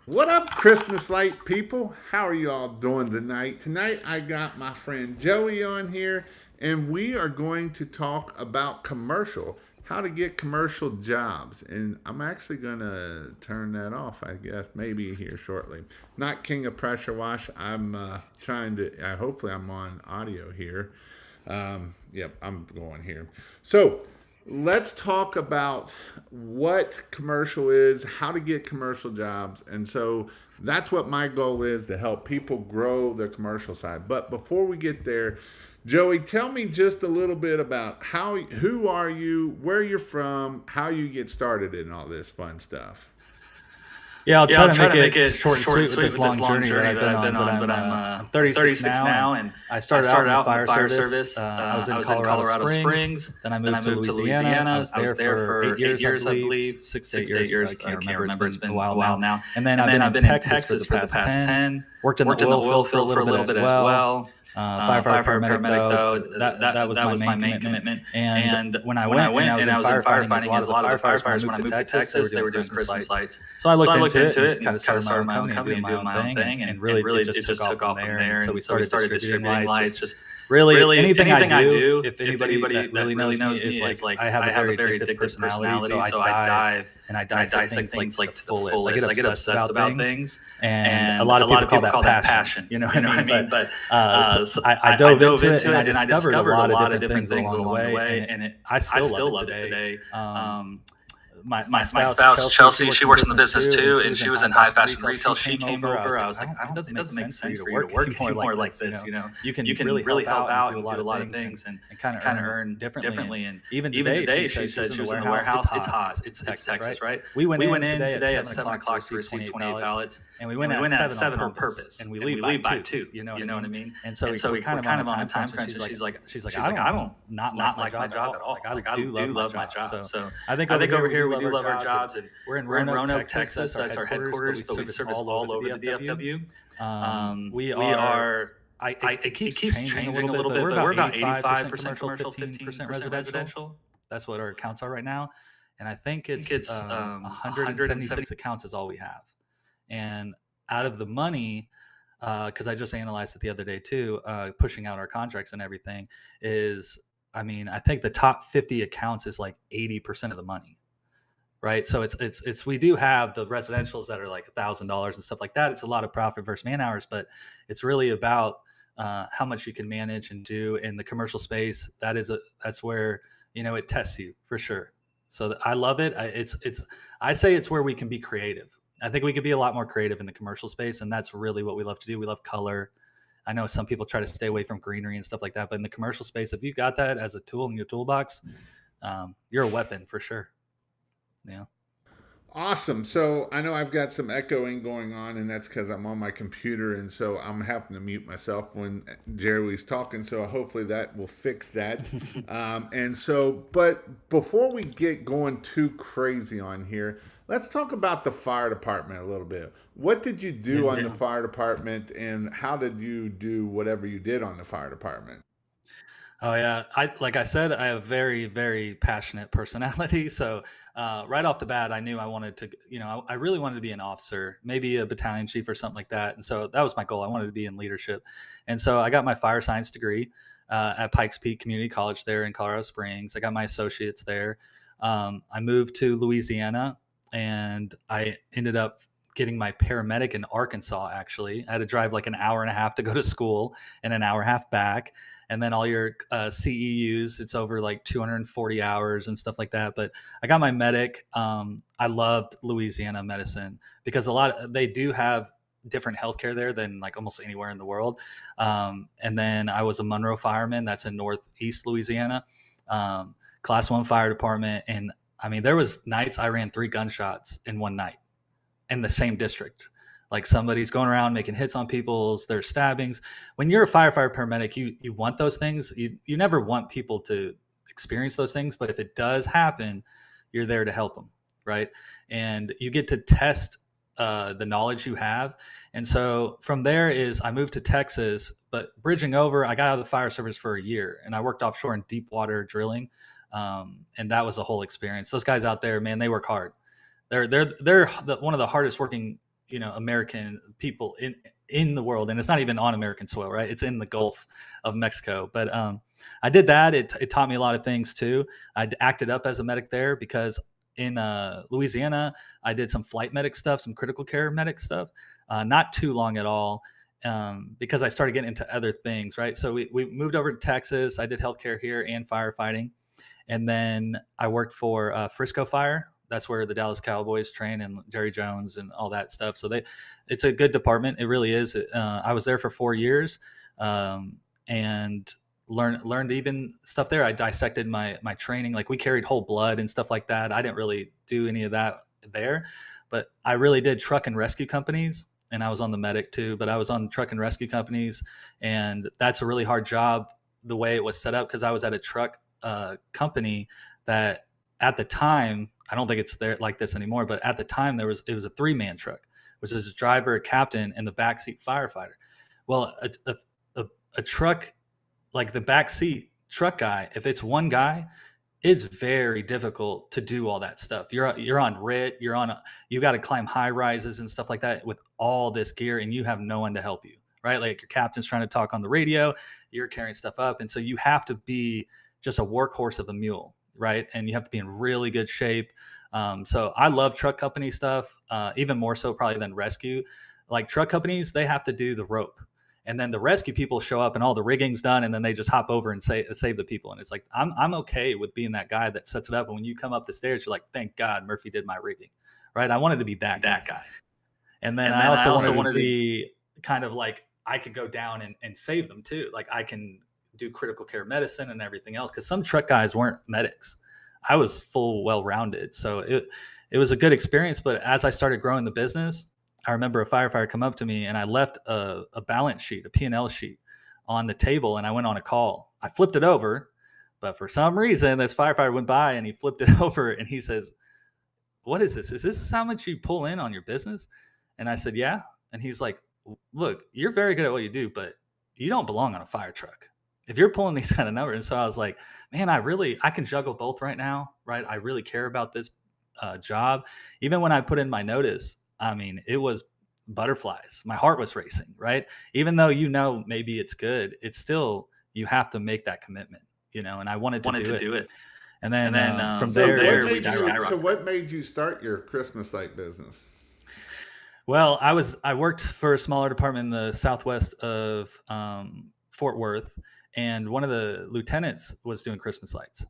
What up, Christmas light people? How are you all doing tonight? Tonight, I got my friend Joey on here, and we are going to talk about how to get commercial jobs. And I'm actually going to turn that off, I guess, maybe here shortly. Not King of Pressure Wash. I'm hopefully, I'm on audio here. Yep, I'm going here. So, let's talk about what commercial is, how to get commercial jobs. And so that's what my goal is, to help people grow their commercial side. But before we get there, Joey, tell me just a little bit about who are you, where you're from, how you get started in all this fun stuff. Yeah, I'll Yeah, try I'll to try make to make it it short and short and sweet with sweet this with this long long journey that journey I've that been I've on. been But on. I'm But I'm I'm 36 36 now, now, and and I I started out started in the out in the fire fire service. service. I was I in was in Colorado Colorado Springs. Springs. Then I Then I moved to moved to Louisiana. I Louisiana. was I was there there for for 8 years, I 8 years, I believe, believe, 6 to 8 6 to 8 years. I years. can't I can't remember. It's remember. It's been a been a while while now. now. And then And I've then been I've in been in Texas for the Texas for the past past 10. 10. Worked in the Worked in the oil oil field for a field for little a bit little as bit as well. well. Firefighter Firefighter paramedic paramedic though, though. that was That my was main my main commitment. commitment. And And when I when I went and I went was and in I was in firefighting, as a firefighting, lot as of a the lot of the firefighters, when I firefighters, when moved I to moved to Texas, they were Texas, they doing were doing Christmas Christmas lights. lights. So I So looked I looked into it into and it kind and of kind started of my own started my own company and company doing and my doing own my own thing. thing. And And really, it really, just it took just off took from off from there. And there. so we And so we started started distributing distributing lights. Just lights. Just really really anything I anything I do, do, if if anybody anybody that really that knows really me, knows me, is is like like I have I a have a very very addictive addictive personality. So personality. I So I dive dive and I and I dissect dissect things like things to the like to the fullest. I get fullest. I get obsessed obsessed about about things. things. And a And lot a of lot people of call people that call that passion. passion. You know what I You know what I mean? mean? But But so so I I dove dove into it into and I it and I discovered a discovered a lot of lot of different different things things along the along the way. way. And And I I still love still it love it today. today. My My spouse spouse Chelsea, she Chelsea, works she in the works in the business business too, and too, she and was in she was high in high fashion fashion retail. She retail. She came came over. I was over. I like, was like, it it doesn't doesn't make make sense for you sense to for you to work work anymore anymore like like this. this. You can You really can really help help out and out do a and lot do a of lot of things things and kind of kind of earn earn differently. And differently. And even even today, today, she she said said she was she in was the in the warehouse. It's warehouse. It's hot. hot. It's It's Texas, right? Texas, right? We went We in went in today at today at 7 7 o'clock to o'clock to receive receive 28 28 pallets, pallets, and we and went we at went at 7 on 7 on purpose, purpose, and we and leave we by leave by 2. 2. You know what I You know what mean? I mean? And so And so we're kind we're of on kind a of on a time time crunch, and crunch, and she's like, she's I like, don't I don't not like not my like my job at job all. at all. Like Like I I do love do my love my job. job. So So I think I over think here over we here do we love do our love our jobs, and jobs, and we're in we're in Roanoke, Roanoke, Texas. That's Texas. our That's our headquarters, headquarters, but we but we service service all over all the over the DFW. DFW. We We are. are. It It keeps keeps changing a little changing a bit, little but we're bit, but about we're about 85% 85% commercial, commercial, 15% 15% residential. residential. That's what our accounts are right now. And I think I think it's it's 170. 176 accounts is all we have. And out of the money, because I just analyzed it the other day too, pushing out our contracts and everything is, I mean, I think the top 50 accounts is like 80% of the money, right? So it's we do have the residentials that are like $1,000 and stuff like that. It's a lot of profit versus man hours, but it's really about how much you can manage and do in the commercial space. That's where it tests you for sure. So I love it. I say it's where we can be creative. I think we could be a lot more creative in the commercial space, and that's really what we love to do. We love color. I know some people try to stay away from greenery and stuff like that, but in the commercial space, if you got that as a tool in your toolbox, you're a weapon for sure. Yeah. Awesome. So I know I've got some echoing going on, and that's because I'm on my computer, and so I'm having to mute myself when Jerry's talking. So hopefully that will fix that. But before we get going too crazy on here, let's talk about the fire department a little bit. What did you Yeah. do on the fire department, and how did you do whatever you did on the fire department? Oh yeah, like I said, I have a very very passionate personality. So right off the bat, I knew I wanted to, I really wanted to be an officer, maybe a battalion chief or something like that. And so that was my goal. I wanted to be in leadership, and so I got my fire science degree at Pikes Peak Community College there in Colorado Springs. I got my associates there. I moved to Louisiana, and I ended up getting my paramedic in Arkansas. Actually, I had to drive like an hour and a half to go to school and an hour and a half back, and then all your CEUs, it's over like 240 hours and stuff like that. But I got my medic. I loved Louisiana medicine because they do have different healthcare there than like almost anywhere in the world. And then I was a Monroe fireman. That's in Northeast Louisiana, class 1 fire department. And I mean, there was nights I ran 3 gunshots in one night in the same district. Like somebody's going around making hits on people's, there's stabbings. When you're a firefighter paramedic, you want those things. You never want people to experience those things, but if it does happen, you're there to help them, right? And you get to test the knowledge you have. And so from there is I moved to Texas, but bridging over, I got out of the fire service for a year, and I worked offshore in deep water drilling, and that was a whole experience. Those guys out there, man, they work hard. They're one of the hardest working American people in the world, and it's not even on American soil, right? It's in the Gulf of Mexico. But I did that. It taught me a lot of things too. I acted up as a medic there because in Louisiana, I did some flight medic stuff, some critical care medic stuff. Not too long at all, because I started getting into other things, right? So we moved over to Texas. I did healthcare here and firefighting. And then I worked for Frisco Fire. That's where the Dallas Cowboys train, and Jerry Jones and all that stuff. So it's a good department. It really is. I was there for 4 years, and learned even stuff there. I dissected my training. Like we carried whole blood and stuff like that. I didn't really do any of that there, but I really did truck and rescue companies. And I was on the medic too, but I was on truck and rescue companies, and that's a really hard job the way it was set up, because I was at a truck company that at the time, I don't think it's there like this anymore, but at the time it was a 3-man truck, which is a driver, a captain, and the backseat firefighter. Well, a truck, like the backseat truck guy, if it's one guy, it's very difficult to do all that stuff. You're on RIT, you got to climb high rises and stuff like that with all this gear, and you have no one to help you, right? Like your captain's trying to talk on the radio, you're carrying stuff up, and so you have to be just a workhorse of a mule, right? And you have to be in really good shape. So I love truck company stuff, even more so probably than rescue. Like truck companies, they have to do the rope, and then the rescue people show up and all the rigging's done, and then they just hop over and save the people. And it's like I'm okay with being that guy that sets it up, and when you come up the stairs, you're like, thank God Murphy did my rigging, right? I wanted to be that guy. And then I also wanted to be kind of like I could go down and save them too. Like I can do critical care medicine and everything else, because some truck guys weren't medics. I was full well-rounded, so it was a good experience. But as I started growing the business, I remember a firefighter come up to me, and I left a balance sheet, a P&L sheet on the table, and I went on a call. I flipped it over, but for some reason this firefighter went by and he flipped it over, and he says, what is this? Is this how much you pull in on your business? And I said, yeah. And he's like, look, you're very good at what you do, but you don't belong on a fire truck if you're pulling these kind of numbers. And so I was like, man, I can juggle both right now, right? I really care about this job. Even when I put in my notice, I mean, it was butterflies. My heart was racing, right? Even though, maybe it's good, it's still, you have to make that commitment, and I wanted to do it. And then from there, so what made you start your Christmas light business? Well, I worked for a smaller department in the southwest of Fort Worth, and one of the lieutenants was doing Christmas lights,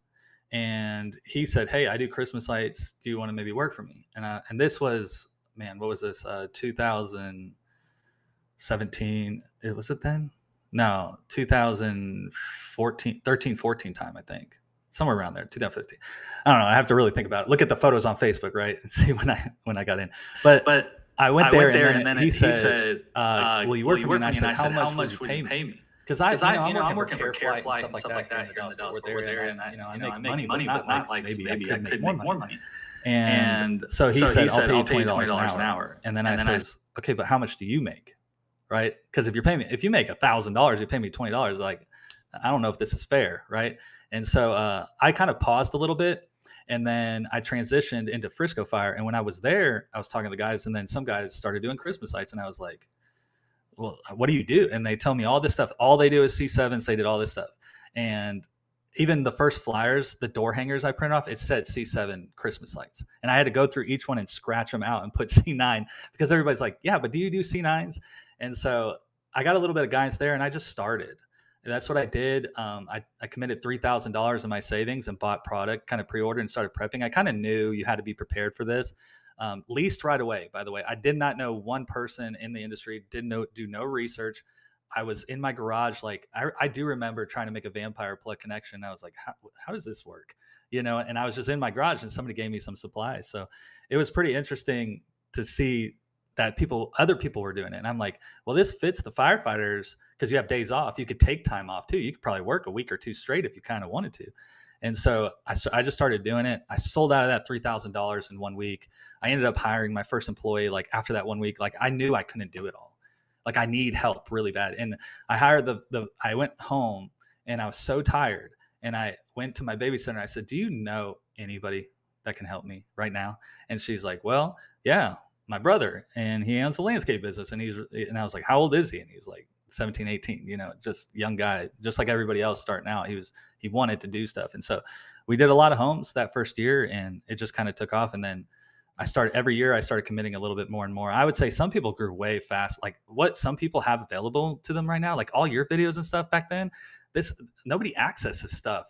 and he said, "Hey, I do Christmas lights. Do you want to maybe work for me?" And this was, man, what was this? 2017. Was it then? No, 2014, 13, 14 time, I think. Somewhere around there, 2015. I don't know. I have to really think about it. Look at the photos on Facebook, right? And see when I got in. But I went there, and then he said, "Will you work for me?" And I said, "How much would you pay me?" Because I'm working for Care Flight and stuff like that here in the Dallas Fort Worth area, and I make money, but not like maybe I could make more money. And so he said, "I'll pay you $20 an hour." And then I said, "Okay, but how much do you make?" Right? Because if you make $1,000, you pay me $20. Like, I don't know if this is fair, right? And so I kind of paused a little bit, and then I transitioned into Frisco Fire. And when I was there, I was talking to the guys, and then some guys started doing Christmas lights, and I was like, well, what do you do? And they tell me all this stuff. All they do is C7s. They did all this stuff. And even the first flyers, the door hangers I printed off, it said C7 Christmas lights. And I had to go through each one and scratch them out and put C9, because everybody's like, yeah, but do you do C9s? And so I got a little bit of guidance there, and I just started. And that's what I did. I committed $3,000 in my savings and bought product, kind of pre-ordered and started prepping. I kind of knew you had to be prepared for this. Leased right away, by the way. I did not know one person in the industry, do no research. I was in my garage. Like I do remember trying to make a vampire plug connection. I was like, how does this work? And I was just in my garage, and somebody gave me some supplies. So it was pretty interesting to see that other people were doing it. And I'm like, well, this fits the firefighters, because you have days off. You could take time off too. You could probably work a week or two straight if you kind of wanted to. And so I just started doing it. I sold out of that $3,000 in 1 week. I ended up hiring my first employee. Like after that 1 week, like I knew I couldn't do it all. Like I need help really bad. And I hired I went home, and I was so tired, and I went to my babysitter, and I said, do you know anybody that can help me right now? And she's like, well, yeah, my brother, and he owns a landscape business, and I was like, how old is he? And he's like 17, 18, just young guy, just like everybody else starting out. He wanted to do stuff. And so we did a lot of homes that first year, and it just kind of took off. And then every year I started committing a little bit more and more. I would say some people grew way fast. Like what some people have available to them right now, like all your videos and stuff back then, nobody accesses stuff.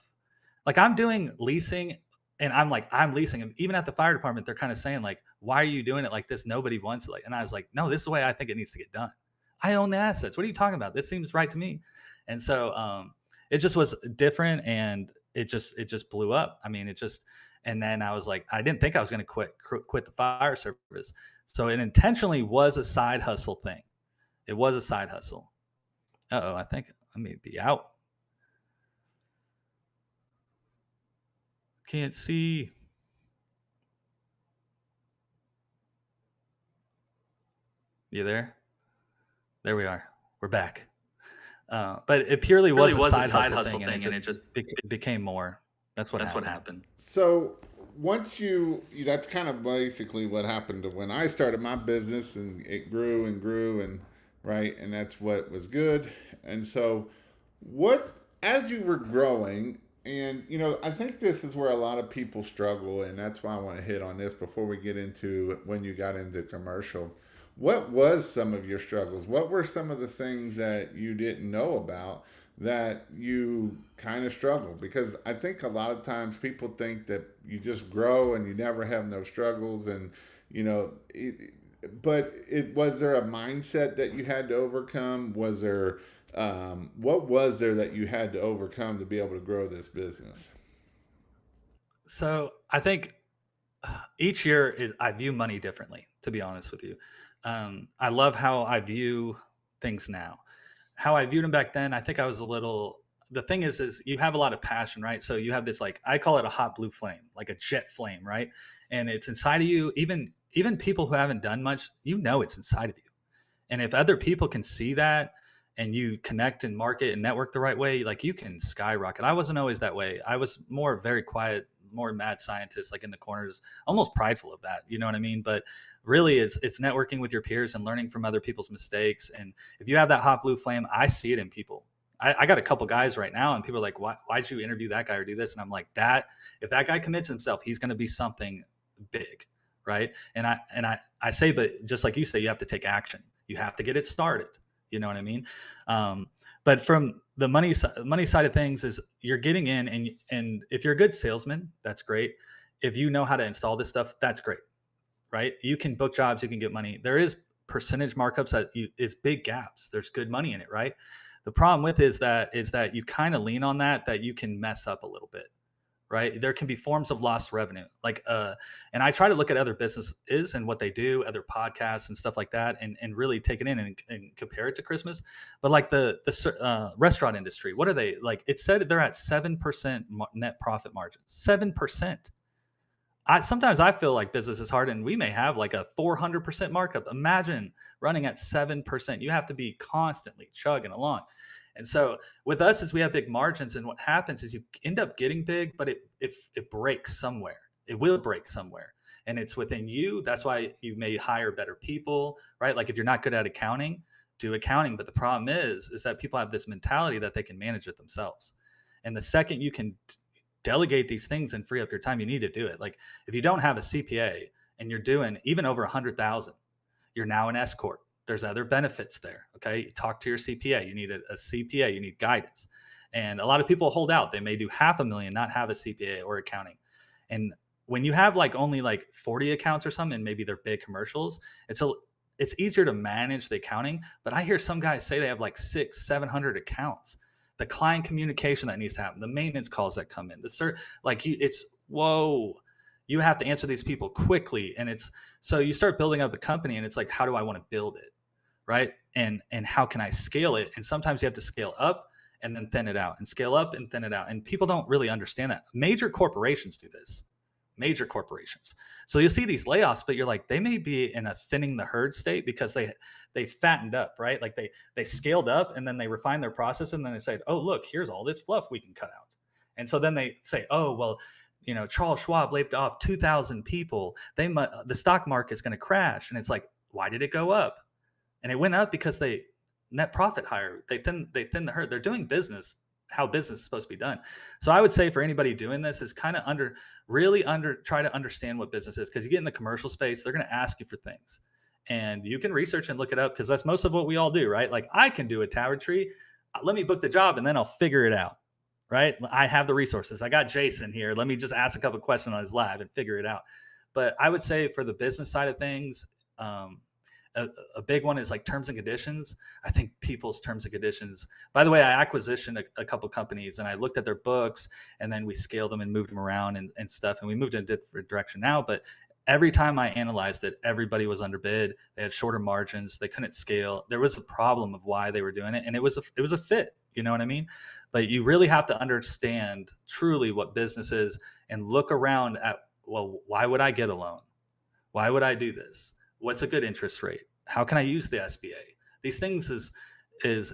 Like I'm doing leasing, and I'm leasing them. Even at the fire department, they're kind of saying like, why are you doing it like this? Nobody wants it. And I was like, no, this is the way I think it needs to get done. I own the assets. What are you talking about? This seems right to me. And so it just was different, and it just blew up. I mean, and then I was like, I didn't think I was going to quit the fire service. So it intentionally was a side hustle thing. It was a side hustle. Uh-oh, I think I may be out. Can't see. You there? There we are. We're back. But it purely was a side hustle thing, and it just became more. That's what happened. So that's kind of basically what happened to when I started my business, and it grew and grew, and right, and that's what was good. And so as you were growing, and I think this is where a lot of people struggle, and that's why I want to hit on this before we get into when you got into commercial. What was some of your struggles? What were some of the things that you didn't know about that you kind of struggled? Because I think a lot of times people think that you just grow and you never have no struggles, and was there a mindset that you had to overcome? Was there what was there that you had to overcome to be able to grow this business? So I think each year I view money differently, to be honest with you. I love how I view things now. How I viewed them back then, I think I was the thing is you have a lot of passion, right? So you have this, like, I call it a hot blue flame, like a jet flame, right? And it's inside of you. Even people who haven't done much, it's inside of you. And if other people can see that, and you connect and market and network the right way, like, you can skyrocket. I wasn't always that way. I was more very quiet, more mad scientist, like in the corners, almost prideful of that. You know what I mean? But really it's networking with your peers and learning from other people's mistakes. And if you have that hot blue flame, I see it in people. I got a couple guys right now, and people are like, why'd you interview that guy or do this? And I'm like, if that guy commits himself, he's going to be something big. Right. And I say, but just like you say, you have to take action. You have to get it started. You know what I mean? But from the money side of things, is you're getting in, and if you're a good salesman, that's great. If you know how to install this stuff, that's great, right? You can book jobs, you can get money. There is percentage markups it's big gaps. There's good money in it, right? The problem with is that you kind of lean on that you can mess up a little bit, right? There can be forms of lost revenue, like and I try to look at other businesses and what they do, other podcasts and stuff like that, and really take it in and compare it to Christmas. But like the restaurant industry, what are they like? It said they're at 7% net profit margins. 7%. Sometimes I feel like business is hard, and we may have like a 400% markup. Imagine running at 7%. You have to be constantly chugging along. And so with us, is we have big margins, and what happens is you end up getting big, but it breaks somewhere. It will break somewhere, and it's within you. That's why you may hire better people, right? Like if you're not good at accounting, do accounting. But the problem is that people have this mentality that they can manage it themselves. And the second you can delegate these things and free up your time, you need to do it. Like if you don't have a CPA and you're doing even over 100,000, you're now an S corp. There's other benefits there. Okay. You talk to your CPA. You need a CPA. You need guidance. And a lot of people hold out. They may do $500,000, not have a CPA or accounting. And when you have only 40 accounts or something, and maybe they're big commercials, it's easier to manage the accounting. But I hear some guys say they have 600-700 accounts. The client communication that needs to happen, the maintenance calls that come in, it's whoa. You have to answer these people quickly. And so you start building up a company, and it's like, how do I want to build it? Right. And how can I scale it? And sometimes you have to scale up and then thin it out, and scale up and thin it out. And people don't really understand that. Major corporations do this. Major corporations. So you'll see these layoffs, but you're like, they may be in a thinning the herd state because they fattened up, right? Like they scaled up, and then they refined their process, and then they said, oh, look, here's all this fluff we can cut out. And so then they say, oh, well, Charles Schwab laid off 2,000 people. The stock market's going to crash. And it's like, why did it go up? And it went up because they net profit higher. They thin the herd. They're doing business how business is supposed to be done. So I would say for anybody doing this is kind of try to understand what business is, because you get in the commercial space, they're going to ask you for things, and you can research and look it up, because that's most of what we all do, right? Like, I can do a tower tree. Let me book the job and then I'll figure it out, right? I have the resources. I got Jason here. Let me just ask a couple questions on his lab and figure it out. But I would say for the business side of things, a big one is like terms and conditions. I think people's terms and conditions, by the way, I acquisitioned a couple companies and I looked at their books, and then we scaled them and moved them around and stuff. And we moved in a different direction now, but every time I analyzed it, everybody was underbid. They had shorter margins. They couldn't scale. There was a problem of why they were doing it. And it was a fit, you know what I mean? But you really have to understand truly what business is and look around at, well, why would I get a loan? Why would I do this? What's a good interest rate? How can I use the SBA? These things is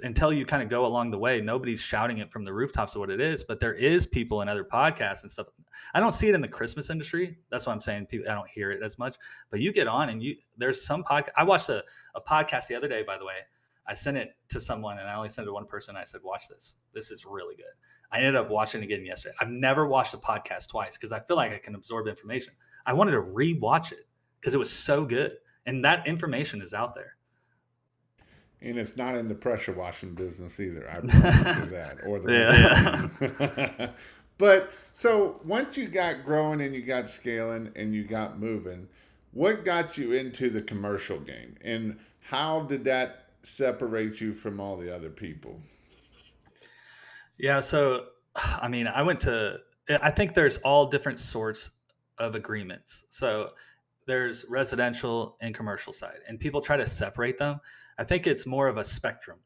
until you kind of go along the way, nobody's shouting it from the rooftops of what it is, but there is people in other podcasts and stuff. I don't see it in the Christmas industry. That's why I'm saying people, I don't hear it as much, but you get on and there's some podcast. I watched a podcast the other day, by the way. I sent it to someone and I only sent it to one person. I said, watch this. This is really good. I ended up watching it again yesterday. I've never watched a podcast twice because I feel like I can absorb information. I wanted to re-watch it because it was so good. And that information is out there. And it's not in the pressure washing business either. I promise you that. Or the But so once you got growing and you got scaling and you got moving, what got you into the commercial game? And how did that separate you from all the other people? Yeah. So, I mean, I think there's all different sorts of agreements. So there's residential and commercial side, and people try to separate them. I think it's more of a spectrum.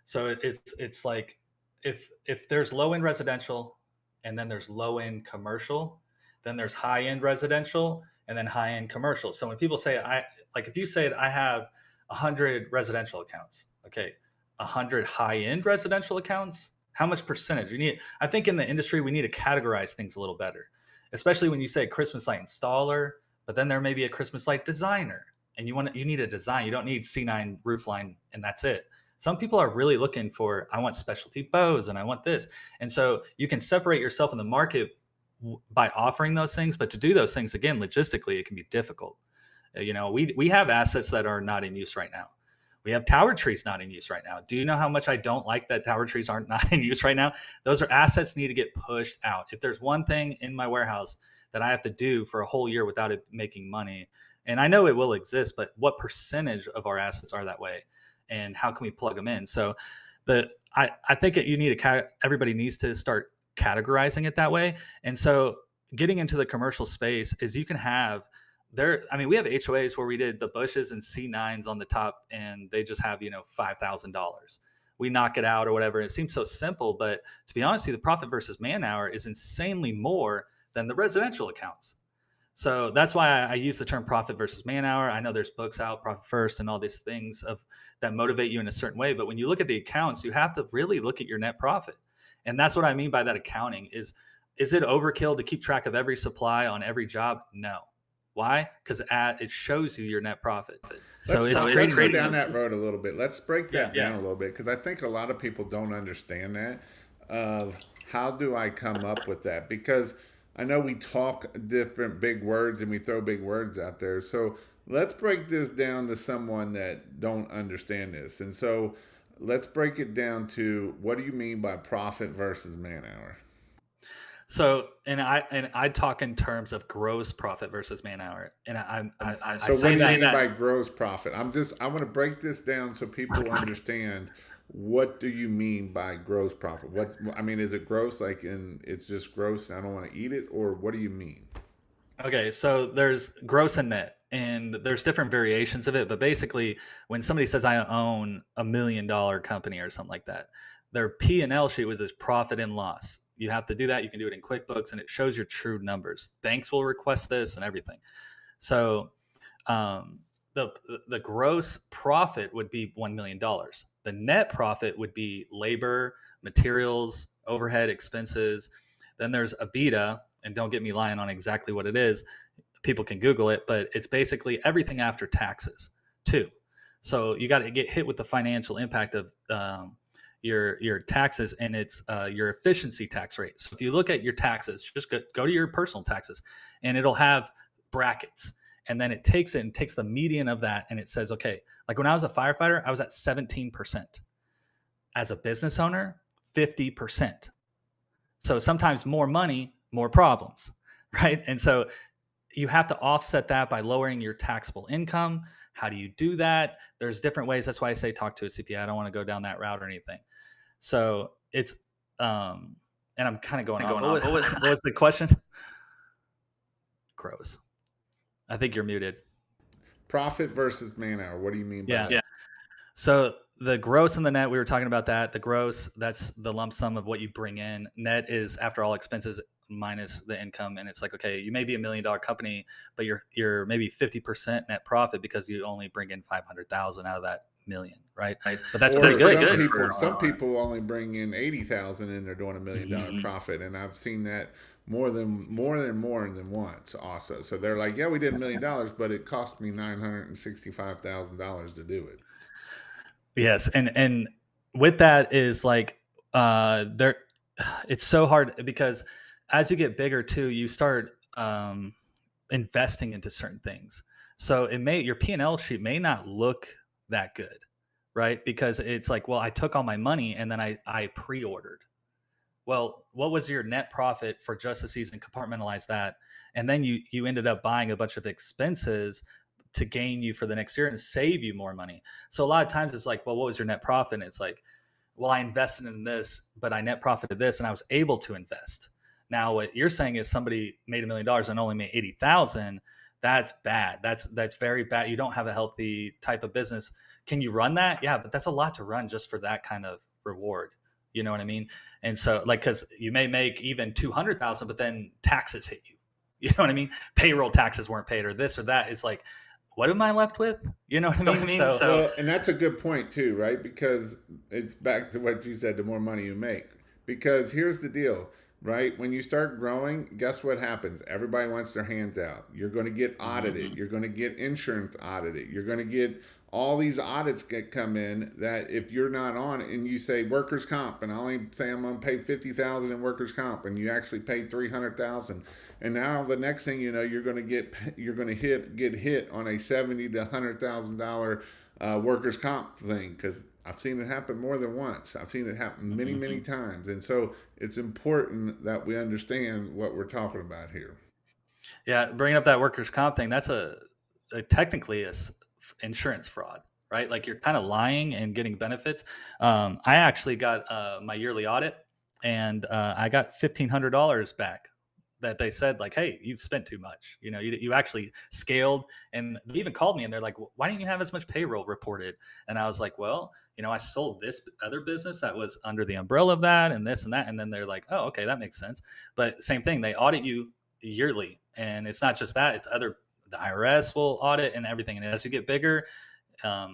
So it's like if there's low end residential and then there's low end commercial, then there's high end residential and then high end commercial. So when people say if you said I have 100 residential accounts, okay, 100 high end residential accounts, how much percentage you need? I think in the industry we need to categorize things a little better, especially when you say Christmas light installer, but then there may be a Christmas light designer, and you need a design. You don't need C9 roof line and that's it. Some people are really looking for, I want specialty bows and I want this. And so you can separate yourself in the market by offering those things, but to do those things, again, logistically, it can be difficult. We have assets that are not in use right now. We have tower trees not in use right now. Do you know how much I don't like that tower trees aren't not in use right now? Those are assets need to get pushed out. If there's one thing in my warehouse that I have to do for a whole year without it making money, and I know it will exist, but what percentage of our assets are that way, and how can we plug them in? So I think everybody needs to start categorizing it that way. And so getting into the commercial space is you can have we have HOAs where we did the bushes and C9s on the top, and they just have, $5,000. We knock it out or whatever. It seems so simple, but to be honest, the profit versus man hour is insanely more than the residential accounts. So that's why I use the term profit versus man hour. I know there's books out, Profit First, and all these things that motivate you in a certain way. But when you look at the accounts, you have to really look at your net profit. And that's what I mean by that accounting is it overkill to keep track of every supply on every job? No. Why? Because it shows you your net profit. Let's go down that road a little bit. Let's break that down a little bit, because I think a lot of people don't understand that of how do I come up with that? Because I know we talk different big words and we throw big words out there. So let's break this down to someone that don't understand this. And so let's break it down to, what do you mean by profit versus man hour? So, and I talk in terms of gross profit versus man hour, and I so say what do you that, mean by gross profit? I want to break this down so people understand. What do you mean by gross profit? Is it gross like it's just gross and I don't want to eat it, or what do you mean? Okay, so there's gross and net, and there's different variations of it, but basically when somebody says I own $1 million company or something like that, their P&L sheet was this profit and loss. You have to do that. You can do it in QuickBooks, and it shows your true numbers. Banks will request this and everything. So the gross profit would be $1 million. The net profit would be labor, materials, overhead expenses. Then there's EBITDA, and don't get me lying on exactly what it is. People can Google it, but it's basically everything after taxes too. So you got to get hit with the financial impact of your taxes, and it's your efficiency tax rate. So if you look at your taxes, just go to your personal taxes, and it'll have brackets, and then it takes the median of that, and it says, okay, like when I was a firefighter, I was at 17%. As a business owner, 50%. So sometimes more money, more problems, right? And so you have to offset that by lowering your taxable income. How do you do that? There's different ways. That's why I say talk to a CPA. I don't want to go down that route or anything. So it's, and I'm kind of going off. What was the question? Crows. I think you're muted. Profit versus man hour. What do you mean by that? Yeah. So the gross and the net, we were talking about that. The gross, that's the lump sum of what you bring in. Net is after all expenses minus the income. And it's like, okay, you may be $1 million company, but you're maybe 50% net profit because you only bring in 500,000 out of that million, right? But that's pretty good. Some people only bring in 80,000 and they're doing $1 million profit, and I've seen that more than once also. So they're like, yeah, we did $1 million, but it cost me $965,000 to do it. Yes, and with that is like there, it's so hard because as you get bigger too, you start investing into certain things. So your P&L sheet may not look that good, right? Because it's like, well, I took all my money and then I pre-ordered. Well, what was your net profit for just the season? Compartmentalize that, and then you ended up buying a bunch of expenses to gain you for the next year and save you more money. So a lot of times it's like, well, what was your net profit? And it's like, well, I invested in this, but I net profited this, and I was able to invest. Now, what you're saying is somebody made $1 million and only made 80,000. That's bad. That's very bad. You don't have a healthy type of business. Can you run that? Yeah, but that's a lot to run just for that kind of reward. You know what I mean? And so, like, because you may make even 200,000, but then taxes hit you. You know what I mean? Payroll taxes weren't paid, or this or that. It's like, what am I left with? You know what I mean? Well, and that's a good point too, right? Because it's back to what you said, the more money you make. Because here's the deal, right? When you start growing, guess what happens? Everybody wants their hands out. You're going to get audited. You're going to get insurance audited. You're going to get all these audits come in that if you're not on it and you say workers' comp, and I only say I'm going to pay 50,000 in workers' comp, and you actually pay 300,000. And now the next thing you know, you're going to get hit on a $70,000 to $100,000 workers' comp thing, because I've seen it happen more than once. I've seen it happen many times, and so it's important that we understand what we're talking about here. Yeah, bringing up that workers' comp thing, that's technically a insurance fraud, right? Like you're kind of lying and getting benefits. I actually got my yearly audit, and I got $1,500 back that they said like, hey, you've spent too much. You know, you actually scaled. And they even called me and they're like, why didn't you have as much payroll reported? And I was like, well, you know, I sold this other business that was under the umbrella of that and this and that. And then they're like, oh, okay, that makes sense. But same thing, they audit you yearly. And it's not just that, it's the IRS will audit and everything. And as you get bigger,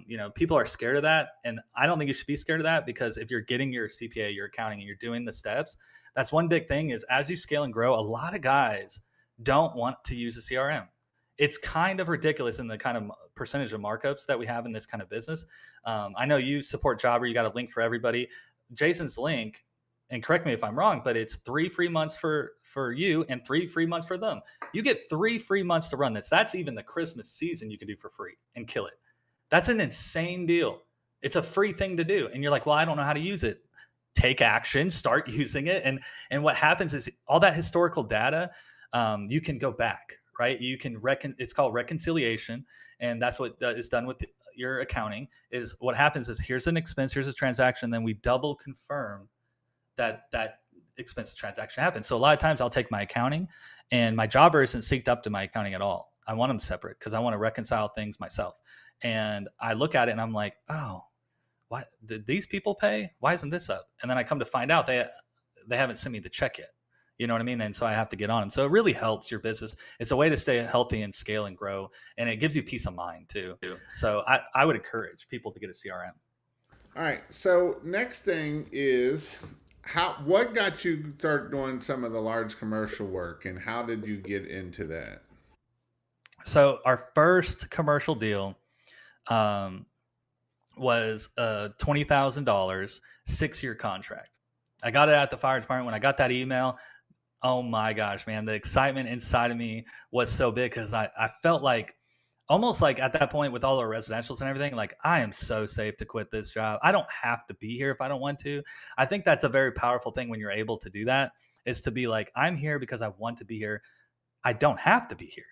you know, people are scared of that. And I don't think you should be scared of that, because if you're getting your CPA, your accounting, and you're doing the steps, that's one big thing is as you scale and grow, a lot of guys don't want to use a CRM. It's kind of ridiculous in the kind of percentage of markups that we have in this kind of business. I know you support Jobber. You got a link for everybody. Jason's link, and correct me if I'm wrong, but it's 3 free months for you and 3 free months for them. You get 3 free months to run this. That's even the Christmas season you can do for free and kill it. That's an insane deal. It's a free thing to do. And you're like, well, I don't know how to use it. Take action, start using it. And what happens is all that historical data, you can go back, right? You can it's called reconciliation. And that's what is done with your accounting. Is what happens is here's an expense, here's a transaction. Then we double confirm that expense transaction happened. So a lot of times I'll take my accounting, and my Jobber isn't synced up to my accounting at all. I want them separate because I want to reconcile things myself. And I look at it and I'm like, oh, why did these people pay? Why isn't this up? And then I come to find out they haven't sent me the check yet. You know what I mean? And so I have to get on them. So it really helps your business. It's a way to stay healthy and scale and grow. And it gives you peace of mind too. So I would encourage people to get a CRM. All right. So next thing is, what got you to start doing some of the large commercial work, and how did you get into that? So our first commercial deal um, was a $20,000 6-year contract. I got it at the fire department. When I got that email, oh my gosh, man, the excitement inside of me was so big because I felt like almost like at that point with all the residentials and everything, like I am so safe to quit this job. I don't have to be here if I don't want to. I think that's a very powerful thing when you're able to do that, is to be like, I'm here because I want to be here. I don't have to be here.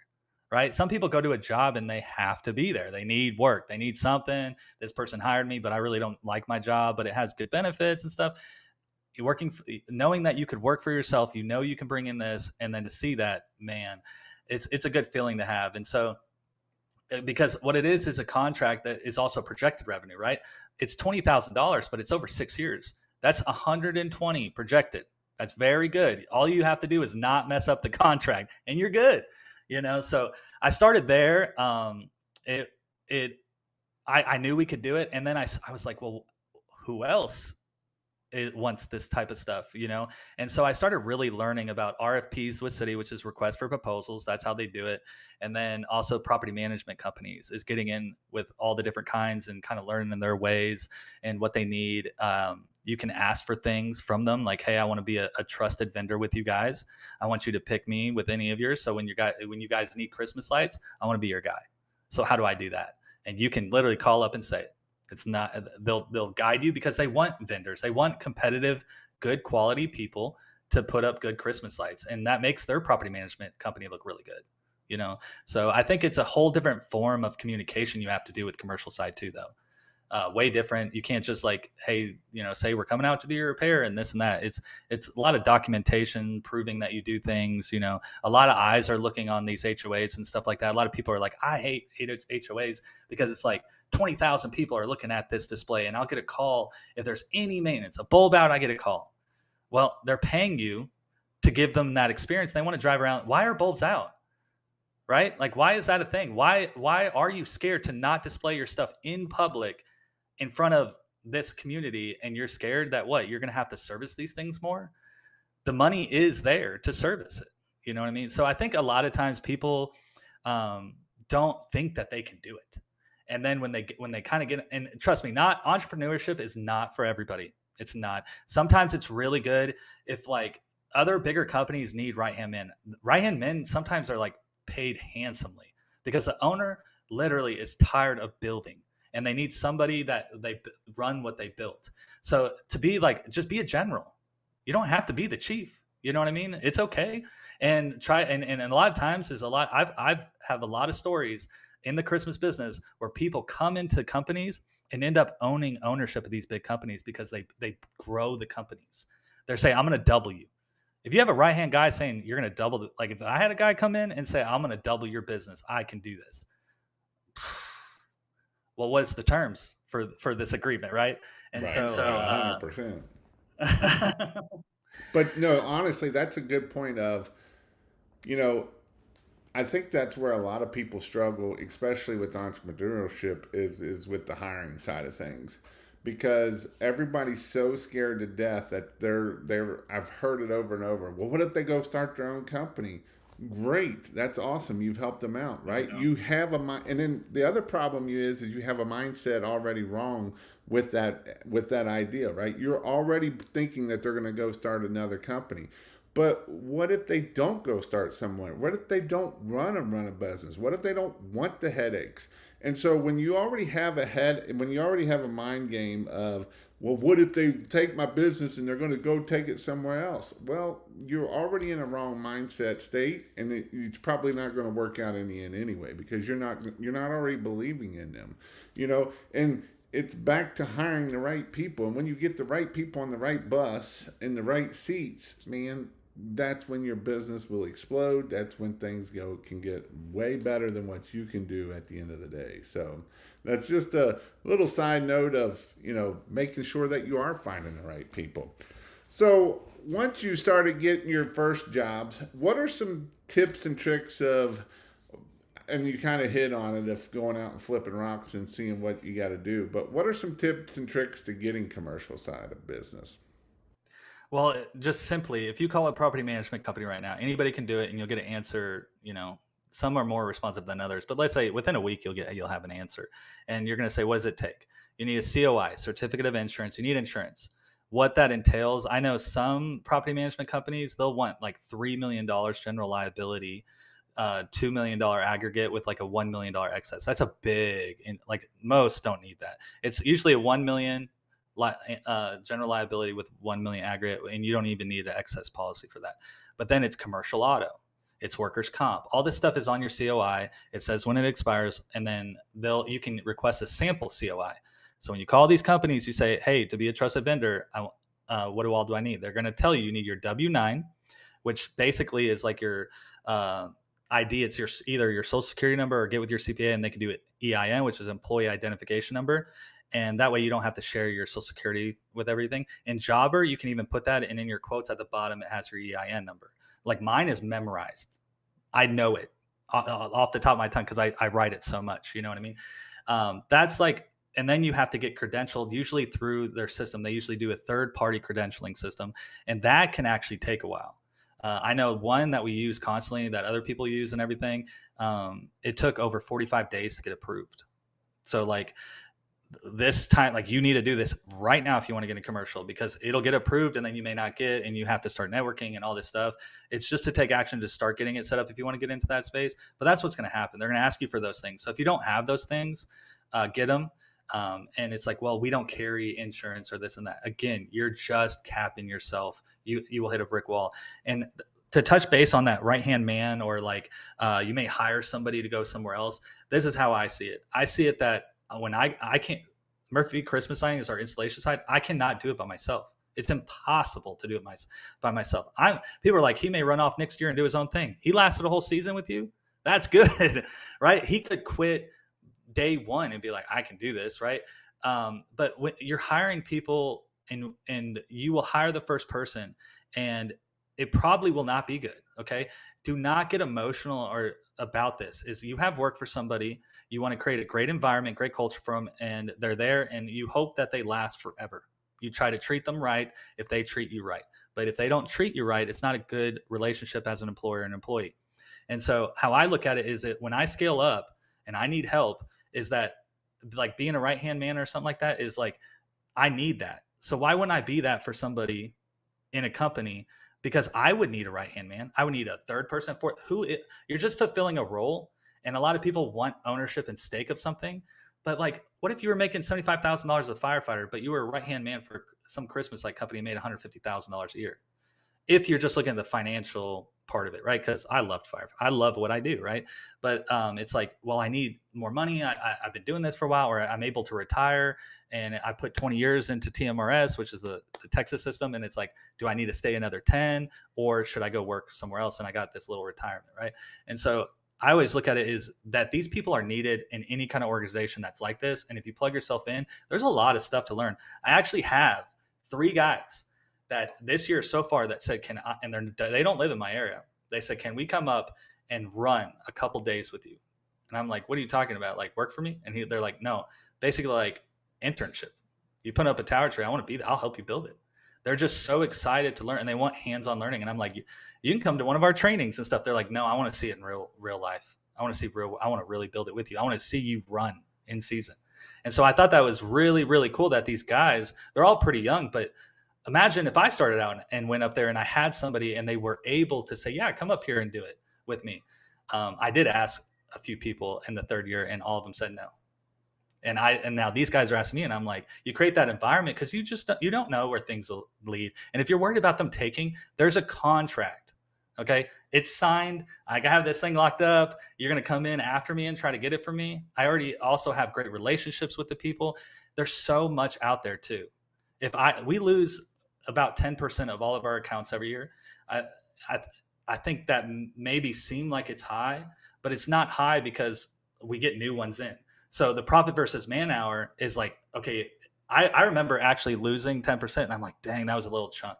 Right. Some people go to a job and they have to be there. They need work. They need something. This person hired me, but I really don't like my job, but it has good benefits and stuff. You're working, knowing that you could work for yourself, you can bring in this, and then to see that, man, it's a good feeling to have. And so, because what it is a contract that is also projected revenue, right? It's $20,000, but it's over 6 years. That's 120 projected. That's very good. All you have to do is not mess up the contract, and you're good. So I started there. It it I knew we could do it, and then I was like, well, who else it wants this type of stuff. And so I started really learning about RFPs with city, which is request for proposals. That's how they do it. And then also property management companies is getting in with all the different kinds and kind of learning their ways and what they need. You can ask for things from them like, hey, I want to be a trusted vendor with you guys. I want you to pick me with any of yours. So when you guys need Christmas lights, I want to be your guy. So how do I do that? And you can literally call up and say, it's not, they'll guide you because they want vendors. They want competitive, good quality people to put up good Christmas lights. And that makes their property management company look really good. So I think it's a whole different form of communication you have to do with commercial side too, though. Way different. You can't just like, hey, say we're coming out to do your repair and this and that. It's a lot of documentation proving that you do things. A lot of eyes are looking on these HOAs and stuff like that. A lot of people are like, I hate HOAs because it's like 20,000 people are looking at this display, and I'll get a call if there's any maintenance, a bulb out, I get a call. Well, they're paying you to give them that experience. They want to drive around. Why are bulbs out? Right? Like, why is that a thing? Why are you scared to not display your stuff in public in front of this community, and you're scared that you're going to have to service these things more? The money is there to service it. You know what I mean? So I think a lot of times people don't think that they can do it. And then when they kind of get, and trust me, not entrepreneurship is not for everybody. It's not. Sometimes it's really good if like other bigger companies need right hand men. Right hand men sometimes are like paid handsomely because the owner literally is tired of building, and they need somebody that they run what they built. So to be like, just be a general. You don't have to be the chief. You know what I mean? It's okay. And try, and a lot of times is a lot. I've have a lot of stories in the Christmas business where people come into companies and end up owning ownership of these big companies because they grow the companies. They're saying, I'm going to double you. If you have a right hand guy saying you're going to double, like if I had a guy come in and say, I'm going to double your business, I can do this. Well, what's the terms for this agreement, right? And Right, so, right, 100%. But no, honestly, that's a good point of, you know, I think that's where a lot of people struggle, especially with entrepreneurship, is with the hiring side of things, because everybody's so scared to death that they're. I've heard it over and over. Well, what if they go start their own company? Great, that's awesome. You've helped them out, right? You have a mind, and then the other problem is you have a mindset already wrong with that idea, right? You're already thinking that they're going to go start another company. But what if they don't go start somewhere? What if they don't run a business? What if they don't want the headaches? And so when you already have when you already have a mind game of, well, what if they take my business and they're going to go take it somewhere else? Well, you're already in a wrong mindset state, and it's probably not going to work out in the end anyway, because you're not already believing in them, and it's back to hiring the right people. And when you get the right people on the right bus in the right seats, man, that's when your business will explode. That's when things can get way better than what you can do at the end of the day. So that's just a little side note of, making sure that you are finding the right people. So once you started getting your first jobs, what are some tips and tricks and you kind of hit on it, of going out and flipping rocks and seeing what you got to do, but what are some tips and tricks to getting commercial side of business? Well, just simply, if you call a property management company right now, anybody can do it, and you'll get an answer. Some are more responsive than others, but let's say within a week you'll have an answer, and you're going to say, "What does it take?" You need a COI, certificate of insurance. You need insurance. What that entails, I know some property management companies they'll want like $3 million general liability, $2 million aggregate with like a $1 million excess. That's a big, and like most don't need that. It's usually a 1 million general liability with 1 million aggregate, and you don't even need an excess policy for that. But then it's commercial auto, it's workers comp. All this stuff is on your COI. It says when it expires, and then you can request a sample COI. So when you call these companies, you say, "Hey, to be a trusted vendor, what do I need?" They're going to tell you need your W-9, which basically is like your ID. It's either your social security number or get with your CPA, and they can do it EIN, which is employee identification number. And that way you don't have to share your social security with everything. In Jobber, you can even put that, and in your quotes at the bottom, it has your EIN number. Like mine is memorized. I know it off the top of my tongue because I write it so much. You know what I mean? That's like, and then you have to get credentialed, usually through their system. They usually do a third-party credentialing system, and that can actually take a while. I know one that we use constantly that other people use and everything. It took over 45 days to get approved. So like this time, like you need to do this right now if you want to get a commercial, because it'll get approved and then you may not get, and you have to start networking and all this stuff. It's just to take action to start getting it set up if you want to get into that space. But that's what's going to happen. They're going to ask you for those things. So if you don't have those things, get them. And it's like, well, we don't carry insurance or this and that. Again, you're just capping yourself. You will hit a brick wall. And to touch base on that right-hand man, or like you may hire somebody to go somewhere else. This is how I see it. I see it that when I can't, Murphy Christmas signing is our installation side. I cannot do it by myself. It's impossible to do it by myself. People are like, he may run off next year and do his own thing. He lasted a whole season with you. That's good, right? He could quit day one and be like, I can do this, right? But when you're hiring people, and you will hire the first person, and it probably will not be good. Okay, do not get emotional or about this. Is you have work for somebody, you want to create a great environment, great culture for them, and they're there, and you hope that they last forever. You try to treat them right if they treat you right. But if they don't treat you right, it's not a good relationship as an employer and employee. And so how I look at it is that when I scale up and I need help, is that like being a right hand man or something like that is like, I need that. So why wouldn't I be that for somebody in a company? Because I would need a right hand man. I would need a third person for it. You're just fulfilling a role. And a lot of people want ownership and stake of something. But like, what if you were making $75,000 as a firefighter, but you were a right hand man for some Christmas light company and made $150,000 a year? If you're just looking at the financial part of it, right? Because I love fire, I love what I do, right? But it's like, well, I need more money. I've been doing this for a while, or I'm able to retire, and I put 20 years into TMRS, which is the Texas system, and it's like, do I need to stay another 10, or should I go work somewhere else? And I got this little retirement, right? And so I always look at it is that these people are needed in any kind of organization that's like this. And if you plug yourself in, there's a lot of stuff to learn. I actually have 3 guys that this year so far that said, and they don't live in my area. They said, can we come up and run a couple days with you? And I'm like, what are you talking about? Like work for me? And they're like, no, basically like internship. You put up a tower tree, I want to be there. I'll help you build it. They're just so excited to learn, and they want hands-on learning. And I'm like, you can come to one of our trainings and stuff. They're like, no, I want to see it in real life. I want to really build it with you. I want to see you run in season. And so I thought that was really, really cool that these guys, they're all pretty young, but imagine if I started out and went up there and I had somebody and they were able to say, yeah, come up here and do it with me. I did ask a few people in the 3rd year, and all of them said no. And now these guys are asking me, and I'm like, you create that environment because you don't know where things will lead. And if you're worried about them taking, there's a contract. Okay. It's signed. I have this thing locked up. You're going to come in after me and try to get it from me. I already also have great relationships with the people. There's so much out there too. If we lose about 10% of all of our accounts every year, I think that maybe seem like it's high, but it's not high because we get new ones in. So the profit versus man hour is like, okay, I remember actually losing 10%, and I'm like, dang, that was a little chunk.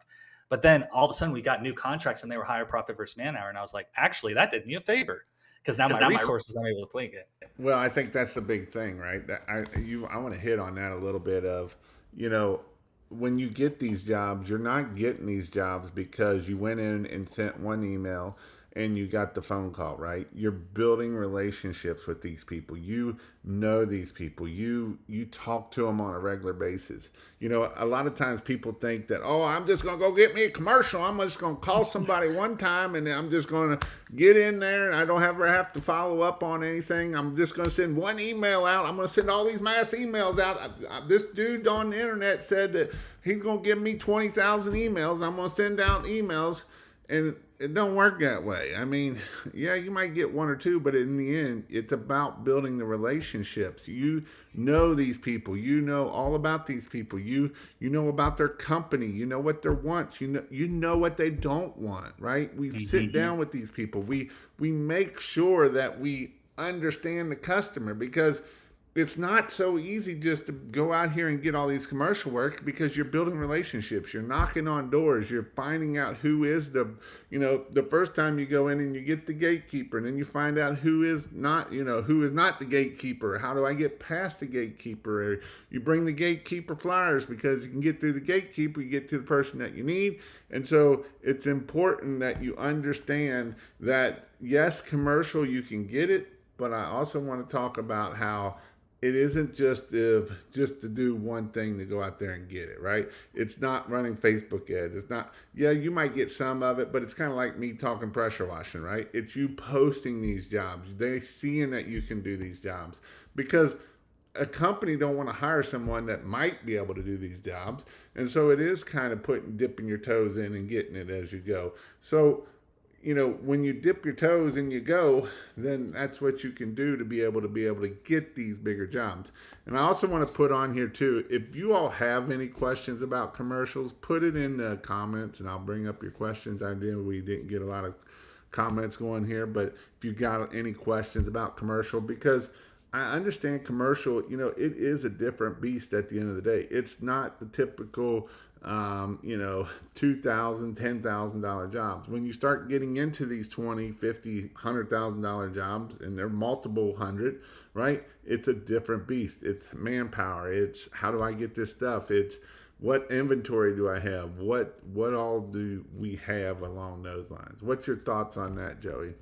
But then all of a sudden we got new contracts and they were higher profit versus man hour. And I was like, actually, that did me a favor, because now my resources I'm able to play it. Well, I think that's the big thing, right? That I want to hit on that a little bit of, you know, when you get these jobs, you're not getting these jobs because you went in and sent one email and you got the phone call, right? You're building relationships with these people. You know these people. You talk to them on a regular basis. You know, a lot of times people think that, oh, I'm just gonna go get me a commercial. I'm just gonna call somebody one time and I'm just gonna get in there and I don't ever have to follow up on anything. I'm just gonna send one email out. I'm gonna send all these mass emails out. This dude on the internet said that he's gonna give me 20,000 emails. I'm gonna send out emails, and it don't work that way. I mean, yeah, you might get one or two, but in the end, it's about building the relationships. You know these people. You know all about these people. You know about their company. You know what their wants. You know what they don't want. Right? We sit down with these people. We make sure that we understand the customer, because it's not so easy just to go out here and get all these commercial work, because you're building relationships, you're knocking on doors, you're finding out who is the first time you go in and you get the gatekeeper, and then you find out who is not the gatekeeper. How do I get past the gatekeeper? Or you bring the gatekeeper flyers, because you can get through the gatekeeper, you get to the person that you need. And so it's important that you understand that, yes, commercial, you can get it, but I also want to talk about how it isn't just to do one thing to go out there and get it, right? It's not running Facebook ads. It's not, yeah, you might get some of it, but it's kind of like me talking pressure washing, right? It's you posting these jobs. They seeing that you can do these jobs, because a company don't want to hire someone that might be able to do these jobs. And so it is kind of dipping your toes in and getting it as you go. So, when you dip your toes and you go, then that's what you can do to be able to get these bigger jobs. And I also want to put on here too, if you all have any questions about commercials, put it in the comments and I'll bring up your questions. I know we didn't get a lot of comments going here, but if you got any questions about commercial, because I understand commercial, it is a different beast at the end of the day. It's not the typical $2,000, $10,000 jobs. When you start getting into these $20,000, $50,000, $100,000 jobs, and they're multiple hundred, right? It's a different beast. It's manpower. It's how do I get this stuff? It's what inventory do I have? What all do we have along those lines? What's your thoughts on that, Joey?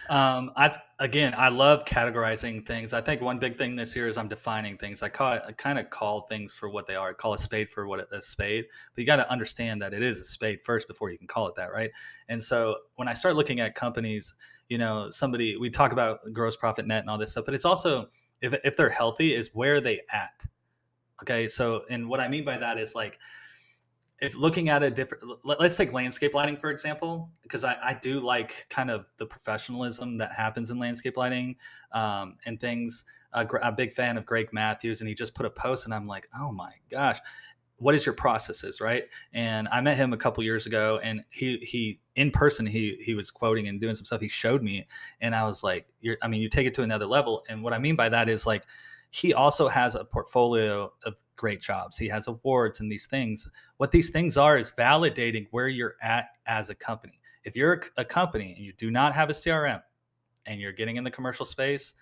I love categorizing things. I think one big thing this year is I'm defining things. I kind of call things for what they are. I call a spade for what a spade. But you got to understand that it is a spade first before you can call it that, right? And so when I start looking at companies, we talk about gross profit net and all this stuff, but it's also if they're healthy, is where are they at? Okay, so and what I mean by that is like, if looking at a different, let's take landscape lighting for example, because I do like kind of the professionalism that happens in landscape lighting and things. A big fan of Greg Matthews, and he just put a post, and I'm like, oh my gosh, what is your processes, right? And I met him a couple years ago, and he in person, he was quoting and doing some stuff. He showed me, and I was like, you take it to another level. And what I mean by that is like, he also has a portfolio of great jobs. He has awards and these things. What these things are is validating where you're at as a company. If you're a company and you do not have a CRM and you're getting in the commercial space,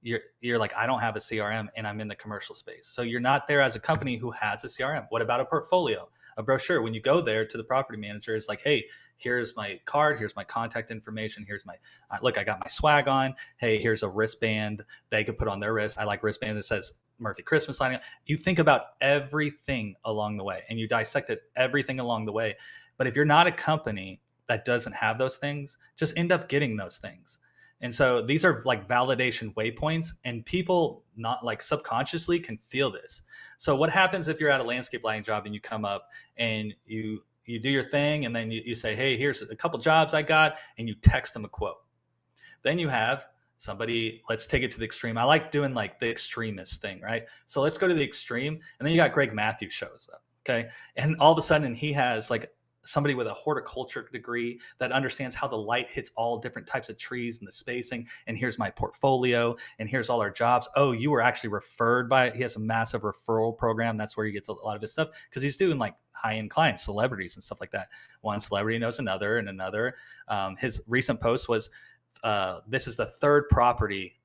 you're like, I don't have a CRM and I'm in the commercial space. So you're not there as a company who has a CRM. What about a portfolio, a brochure? When you go there to the property manager, it's like, hey, here's my card, here's my contact information, here's my look, I got my swag on. Hey, here's a wristband they could put on their wrist. I like wristband that says Murphy Christmas lighting. You think about everything along the way, and you dissected everything along the way. But if you're not a company that doesn't have those things, just end up getting those things. And so these are like validation waypoints, and people not like subconsciously can feel this. So what happens if you're at a landscape lighting job and you come up and you do your thing, and then you say, hey, here's a couple jobs I got, and you text them a quote. Then you have somebody, let's take it to the extreme. I like doing like the extremist thing, right? So let's go to the extreme. And then you got Greg Matthews shows up. Okay. And all of a sudden he has like somebody with a horticulture degree that understands how the light hits all different types of trees and the spacing. And here's my portfolio, and here's all our jobs. Oh, you were actually referred by, he has a massive referral program. That's where he gets a lot of his stuff, because he's doing like high-end clients, celebrities and stuff like that. One celebrity knows another and another. His recent post was, this is the third property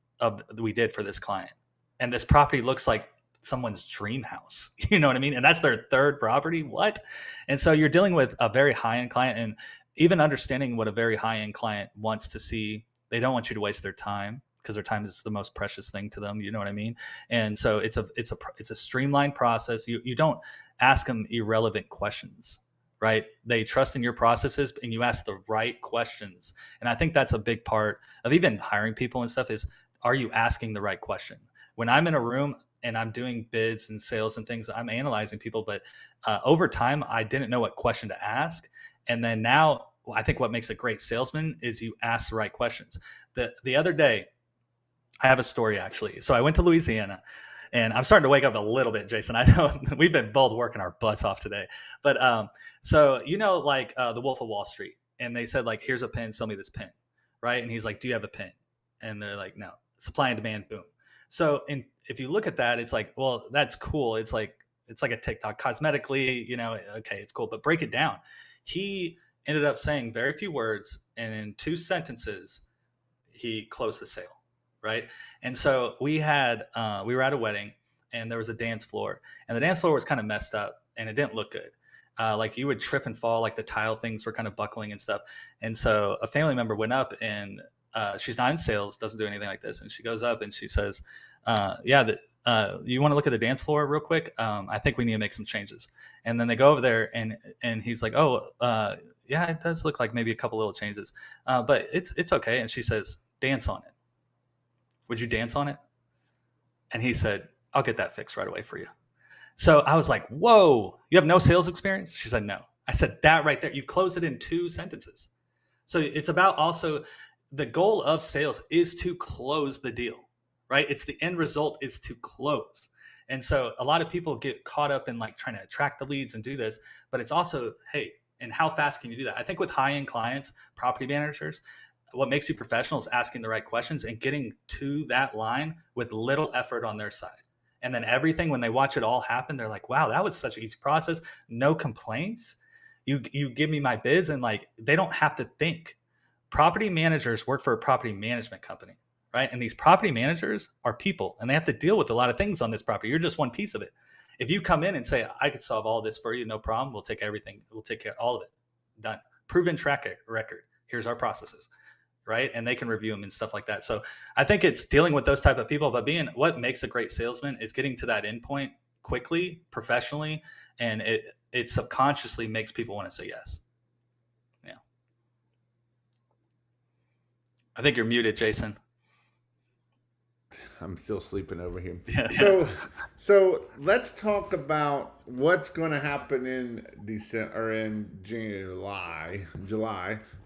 we did for this client. And this property looks like someone's dream house. You know what I mean? And that's their third property. What? And so you're dealing with a very high-end client, and even understanding what a very high-end client wants to see. They don't want you to waste their time, because their time is the most precious thing to them. You know what I mean? And so it's a streamlined process. You don't ask them irrelevant questions, right? They trust in your processes, and you ask the right questions. And I think that's a big part of even hiring people and stuff is, are you asking the right question? When I'm in a room and I'm doing bids and sales and things, I'm analyzing people, but over time, I didn't know what question to ask. And then now I think what makes a great salesman is you ask the right questions. The other day, I have a story actually. So I went to Louisiana, and I'm starting to wake up a little bit, Jason. I know we've been both working our butts off today, but so like the Wolf of Wall Street, and they said like, here's a pen, sell me this pen, right? And he's like, do you have a pen? And they're like, no. Supply and demand, boom. So if you look at that, it's like, well, that's cool. It's like a TikTok cosmetically, okay, it's cool, but break it down. He ended up saying very few words, and in 2 sentences, he closed the sale, right? And so we were at a wedding, and there was a dance floor, and the dance floor was kind of messed up, and it didn't look good. Like you would trip and fall, like the tile things were kind of buckling and stuff. And so a family member went up, and she's not in sales, doesn't do anything like this. And she goes up and she says, you want to look at the dance floor real quick? I think we need to make some changes. And then they go over there, and he's like, yeah, it does look like maybe a couple little changes, but it's okay. And she says, dance on it. Would you dance on it? And he said, I'll get that fixed right away for you. So I was like, whoa, you have no sales experience? She said, no. I said, that right there, you closed it in 2 sentences. So it's about also, the goal of sales is to close the deal, right? It's the end result is to close. And so a lot of people get caught up in like trying to attract the leads and do this, but it's also, hey, and how fast can you do that? I think with high-end clients, property managers, what makes you professional is asking the right questions and getting to that line with little effort on their side. And then everything, when they watch it all happen, they're like, wow, that was such an easy process. No complaints. You give me my bids, and like, they don't have to think. Property managers work for a property management company, right? And these property managers are people, and they have to deal with a lot of things on this property. You're just one piece of it. If you come in and say, I could solve all this for you, no problem. We'll take everything. We'll take care of all of it. Done. Proven track record. Here's our processes, right? And they can review them and stuff like that. So I think it's dealing with those type of people, but what makes a great salesman is getting to that end point quickly, professionally, and it subconsciously makes people want to say yes. Yeah. I think you're muted, Jason. I'm still sleeping over here. Yeah. So let's talk about what's going to happen in December or in July,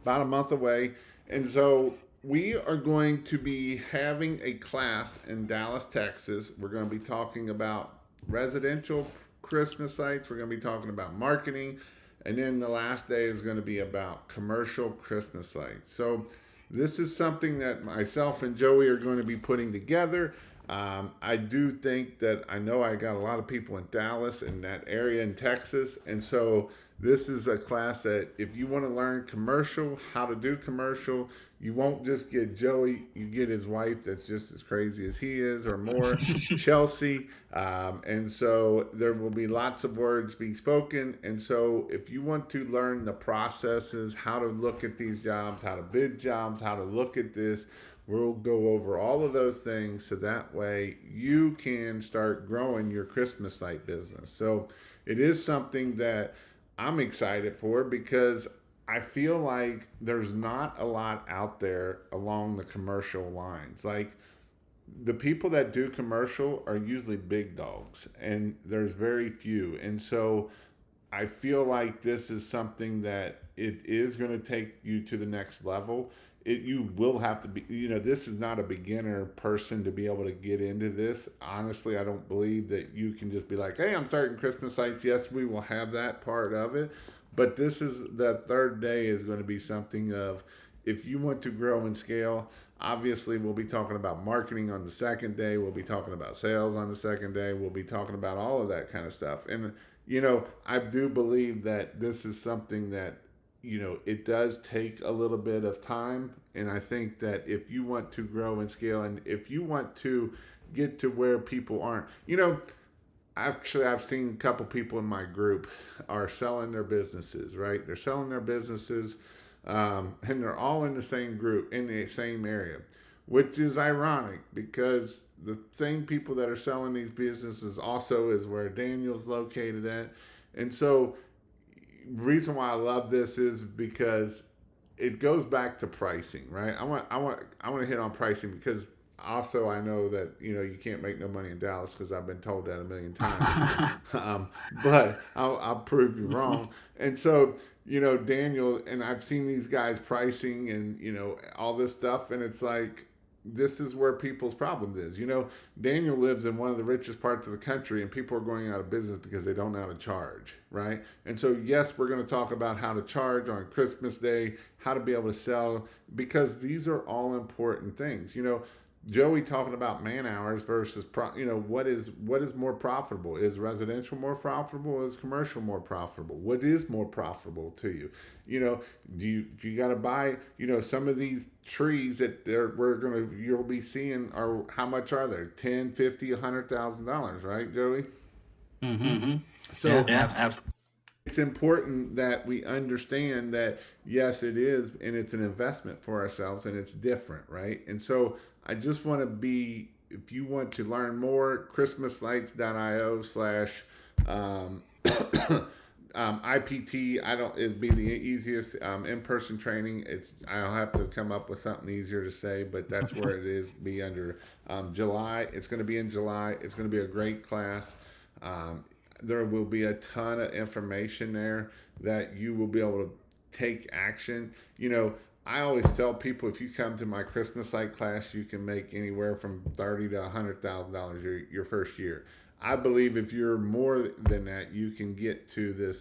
about a month away. And so we are going to be having a class in Dallas, Texas. We're going to be talking about residential Christmas lights. We're going to be talking about marketing. And then the last day is going to be about commercial Christmas lights. So this is something that myself and Joey are going to be putting together. I do think that I know I got a lot of people in Dallas and that area in Texas. And so this is a class that if you want to learn commercial, how to do commercial, you won't just get Joey, you get his wife that's just as crazy as he is or more, Chelsea. And so there will be lots of words being spoken. And so if you want to learn the processes, how to look at these jobs, how to bid jobs, how to look at this, we'll go over all of those things so that way you can start growing your Christmas light business. So it is something that I'm excited for because I feel like there's not a lot out there along the commercial lines. Like the people that do commercial are usually big dogs and there's very few. And so I feel like this is something that it is going to take you to the next level. You will have to be, this is not a beginner person to be able to get into this. Honestly, I don't believe that you can just be like, hey, I'm starting Christmas lights. Yes, we will have that part of it. But this is the third day is going to be something of, if you want to grow and scale, obviously we'll be talking about marketing on the second day. We'll be talking about sales on the second day. We'll be talking about all of that kind of stuff. And, I do believe that this is something that, it does take a little bit of time. And I think that if you want to grow and scale and if you want to get to where people aren't, Actually, I've seen a couple people in my group are selling their businesses, right? They're selling their businesses, and they're all in the same group, in the same area, which is ironic because the same people that are selling these businesses also is where Daniel's located at. And so, reason why I love this is because it goes back to pricing, right? I want to hit on pricing because also I know that you can't make no money in Dallas because I've been told that a million times. But I'll prove you wrong. And so Daniel and I've seen these guys pricing and all this stuff, and it's like this is where people's problem is. Daniel lives in one of the richest parts of the country, and people are going out of business because they don't know how to charge, right? And so, yes, we're going to talk about how to charge on Christmas Day, how to be able to sell, because these are all important things. Joey talking about man hours versus what is more profitable? Is residential more profitable? Is commercial more profitable? What is more profitable to you? If you got to buy some of these trees that you'll be seeing are how much are they? 10, 50, $100,000, right, Joey? Mm-hmm. So Yeah. It's important that we understand that yes, it is, and it's an investment for ourselves, and it's different, right? And so I just want to be, if you want to learn more, christmaslights.io / IPT. I don't. It'd be the easiest in-person training. I'll have to come up with something easier to say, but that's where it is. Be under July. It's going to be in July. It's going to be a great class. There will be a ton of information there that you will be able to take action. I always tell people if you come to my Christmas light class, you can make anywhere from $30,000 to $100,000 your first year. I believe if you're more than that, you can get to the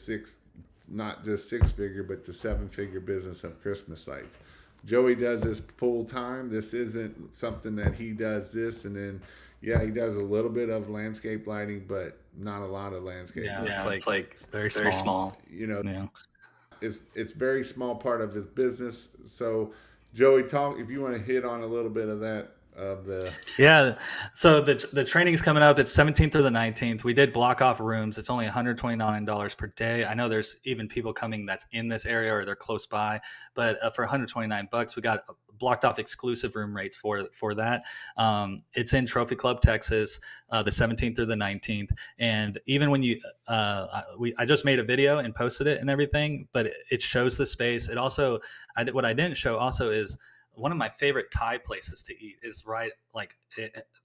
not just 6-figure, but the 7-figure business of Christmas lights. Joey does this full time. This isn't something that he does this and then, he does a little bit of landscape lighting, but not a lot of landscape. It's very small. It's very small part of his business. So, Joey, talk if you want to hit on a little bit of that. So the training's coming up. It's 17th through the 19th. We did block off rooms. It's only $129 per day. I know there's even people coming that's in this area or they're close by, but for $129, we got blocked off exclusive room rates for that. It's in Trophy Club, Texas, the 17th through the 19th. And even when I just made a video and posted it and everything, but it shows the space. It also, what I didn't show also is one of my favorite Thai places to eat is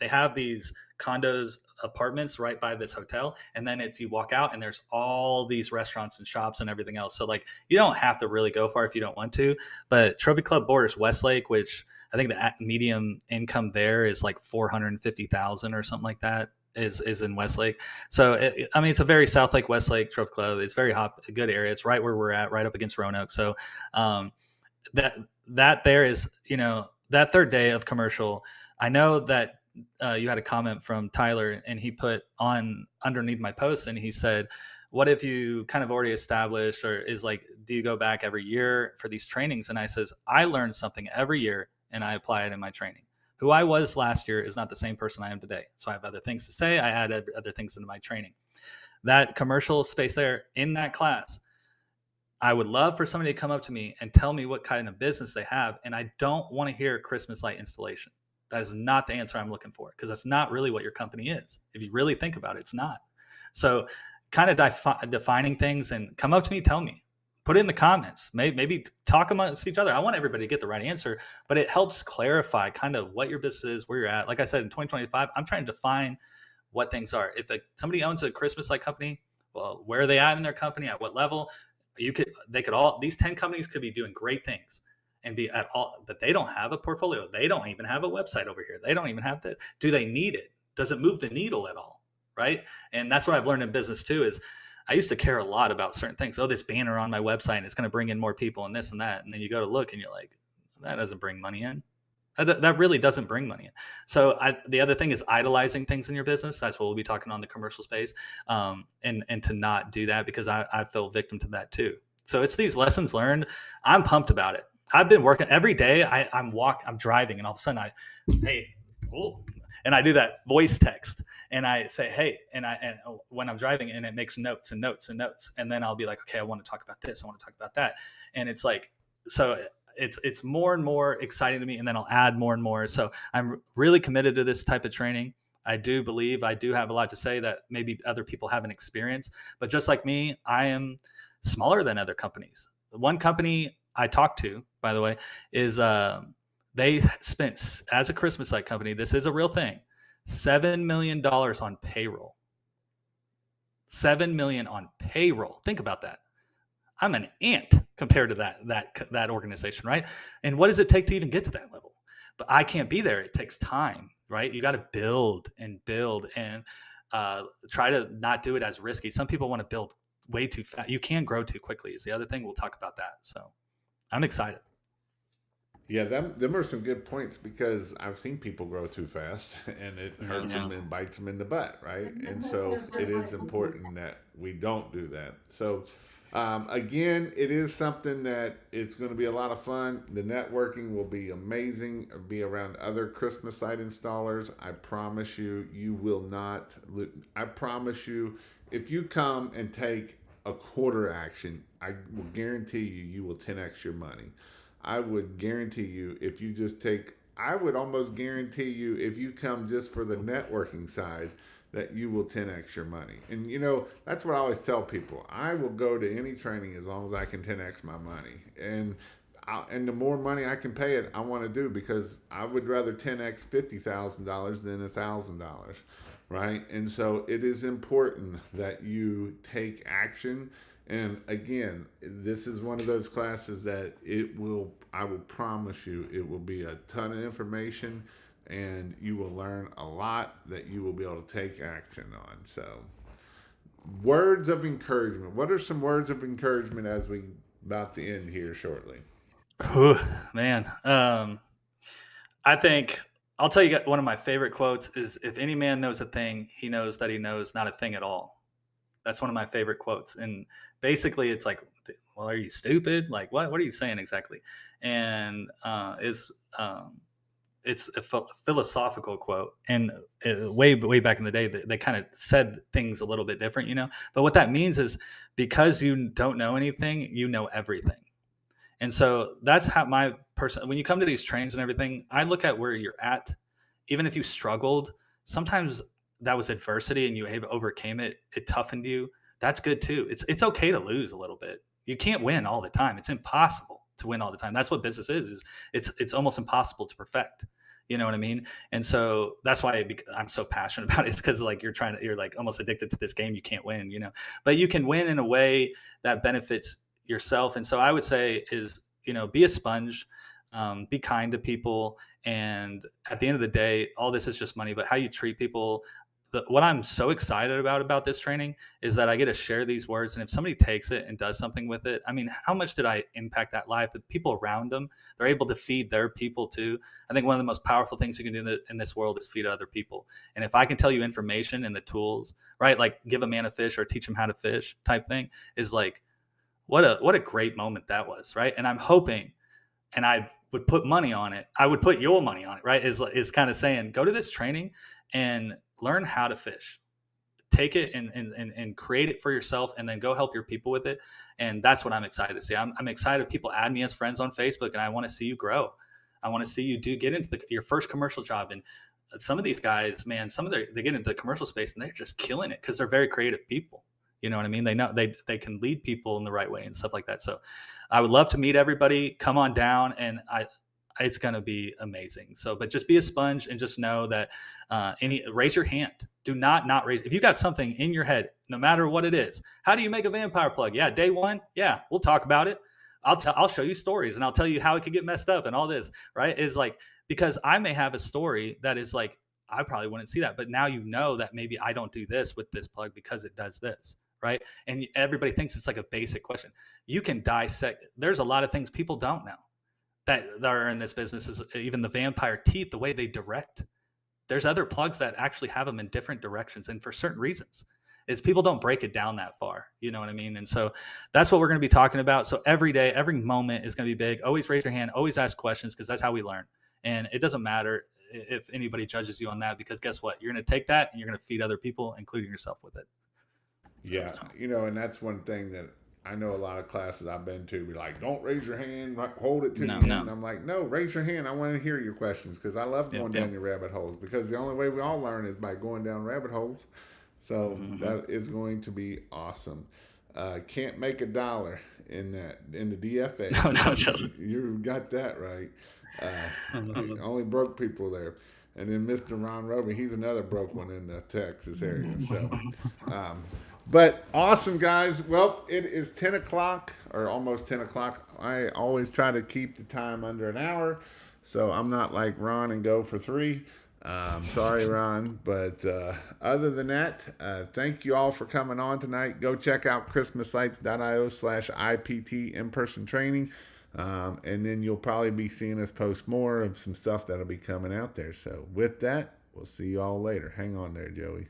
they have these condos, apartments right by this hotel. And then you walk out and there's all these restaurants and shops and everything else. So you don't have to really go far if you don't want to, but Trophy Club borders Westlake, which I think the medium income there is like 450,000 or something like that is in Westlake. So, it's a very South Lake, Westlake Trophy Club. It's very hot, a good area. It's right where we're at, right up against Roanoke. So, that there is, that third day of commercial, I know that you had a comment from Tyler and he put on underneath my post and he said, what if you kind of already established or do you go back every year for these trainings? And I says, I learn something every year and I apply it in my training. Who I was last year is not the same person I am today. So I have other things to say. I add other things into my training. That commercial space there in that class, I would love for somebody to come up to me and tell me what kind of business they have. And I don't want to hear Christmas light installation. That is not the answer I'm looking for because that's not really what your company is. If you really think about it, it's not. So kind of defining things and come up to me, tell me, put it in the comments, maybe talk amongst each other. I want everybody to get the right answer, but it helps clarify kind of what your business is, where you're at. Like I said, in 2025, I'm trying to define what things are. If somebody owns a Christmas light company, well, where are they at in their company? At what level? These 10 companies could be doing great things and be at all, but they don't have a portfolio. They don't even have a website over here. They don't even have that. Do they need it? Does it move the needle at all? Right. And that's what I've learned in business too, is I used to care a lot about certain things. Oh, this banner on my website and it's going to bring in more people and this and that. And then you go to look and you're like, that doesn't bring money in. That really doesn't bring money in. So the other thing is idolizing things in your business. That's what we'll be talking on the commercial space, and to not do that because I fell victim to that too. So it's these lessons learned. I'm pumped about it. I've been working every day. I'm driving and all of a sudden and I do that voice text and I say, hey, and when I'm driving, and it makes notes and notes and notes, and then I'll be like, okay, I want to talk about this, I want to talk about that, and it's like, so it's more and more exciting to me, and then I'll add more and more. So I'm really committed to this type of training. I do believe I do have a lot to say that maybe other people haven't experienced, but just like me, I am smaller than other companies. The one company I talked to, by the way, is they spent, as a Christmas light company, this is a real thing, $7 million on payroll. $7 million on payroll. Think about that. I'm an ant compared to that organization, right? And what does it take to even get to that level? But I can't be there. It takes time, right? You got to build and try to not do it as risky. Some people want to build way too fast. You can grow too quickly is the other thing. We'll talk about that. So I'm excited. Yeah, them are some good points because I've seen people grow too fast and it hurts them and bites them in the butt, right? And so it is important that we don't do that. So, again, it is something that it's going to be a lot of fun. The networking will be amazing. Be around other Christmas light installers. I promise you, you will not. I promise you, if you come and take a quarter action, I will guarantee you, you will 10x your money. I would guarantee you if you just take, I would almost guarantee you if you come just for the networking side that you will 10x your money. And that's what I always tell people. I will go to any training as long as I can 10x my money. And the more money I can pay it, I want to do because I would rather 10x $50,000 than $1,000, right? And so it is important that you take action. And again, this is one of those classes that I will promise you, it will be a ton of information and you will learn a lot that you will be able to take action on. So, words of encouragement. What are some words of encouragement as we about to end here shortly? Whew, man. I think I'll tell you one of my favorite quotes is, if any man knows a thing, he knows that he knows not a thing at all. That's one of my favorite quotes. And basically it's like, well, are you stupid? Like, what are you saying exactly? And it's a philosophical quote. And way back in the day, they kind of said things a little bit different, but what that means is because you don't know anything, you know everything. And so that's how when you come to these trains and everything, I look at where you're at. Even if you struggled, sometimes that was adversity and you overcame it. It toughened you. That's good too. It's okay to lose a little bit. You can't win all the time. It's impossible to win all the time. That's what business is it's almost impossible to perfect. You know what I mean? And so that's why I'm so passionate about it. It's because like you're like almost addicted to this game. You can't win, but you can win in a way that benefits yourself. And so I would say is, be a sponge, be kind to people. And at the end of the day, all this is just money, but how you treat people. What I'm so excited about this training is that I get to share these words. And if somebody takes it and does something with it, I mean, how much did I impact that life? The people around them, they're able to feed their people too. I think one of the most powerful things you can do in this world is feed other people. And if I can tell you information and the tools, right? Like give a man a fish or teach him how to fish type thing is like, what a great moment that was. Right. And I'm hoping, and I would put money on it. I would put your money on it, right? Is kind of saying, go to this training and learn how to fish, take it and create it for yourself, and then go help your people with it. And that's what I'm excited to see. I'm excited. People add me as friends on Facebook, and I want to see you grow. I want to see you get into your first commercial job. And some of these guys, man, they get into the commercial space and they're just killing it because they're very creative people. You know what I mean? They know they can lead people in the right way and stuff like that. So I would love to meet everybody. Come on down, and it's going to be amazing. So, but just be a sponge and just know that raise your hand. Do not raise. If you got something in your head, no matter what it is, how do you make a vampire plug? Yeah. Day one. Yeah. We'll talk about it. I'll show you stories and I'll tell you how it could get messed up and all this, right? Is like, because I may have a story that is like, I probably wouldn't see that, but now you know that maybe I don't do this with this plug because it does this. Right. And everybody thinks it's like a basic question. You can dissect. There's a lot of things people don't know that are in this business, is even the vampire teeth, the way they direct. There's other plugs that actually have them in different directions. And for certain reasons is people don't break it down that far. You know what I mean? And so that's what we're going to be talking about. So every day, every moment is going to be big. Always raise your hand, always ask questions, because that's how we learn. And it doesn't matter. if anybody judges you on that, because guess what? You're going to take that and you're going to feed other people, including yourself, with it. Yeah, and that's one thing that I know a lot of classes I've been to be like, don't raise your hand, hold it to the end. And I'm like, no, raise your hand. I want to hear your questions because I love going down your rabbit holes, because the only way we all learn is by going down rabbit holes. So that is going to be awesome. Can't make $1 in the DFA. No, Chelsea. You got that right. Only broke people there. And then Mr. Ron Roby, he's another broke one in the Texas area. So, but awesome, guys. Well, it is 10 o'clock or almost 10 o'clock. I always try to keep the time under an hour, so I'm not like Ron and go for 3. Sorry, Ron. But other than that, thank you all for coming on tonight. Go check out christmaslights.io/IPT in-person training. And then you'll probably be seeing us post more of some stuff that'll be coming out there. So with that, we'll see you all later. Hang on there, Joey.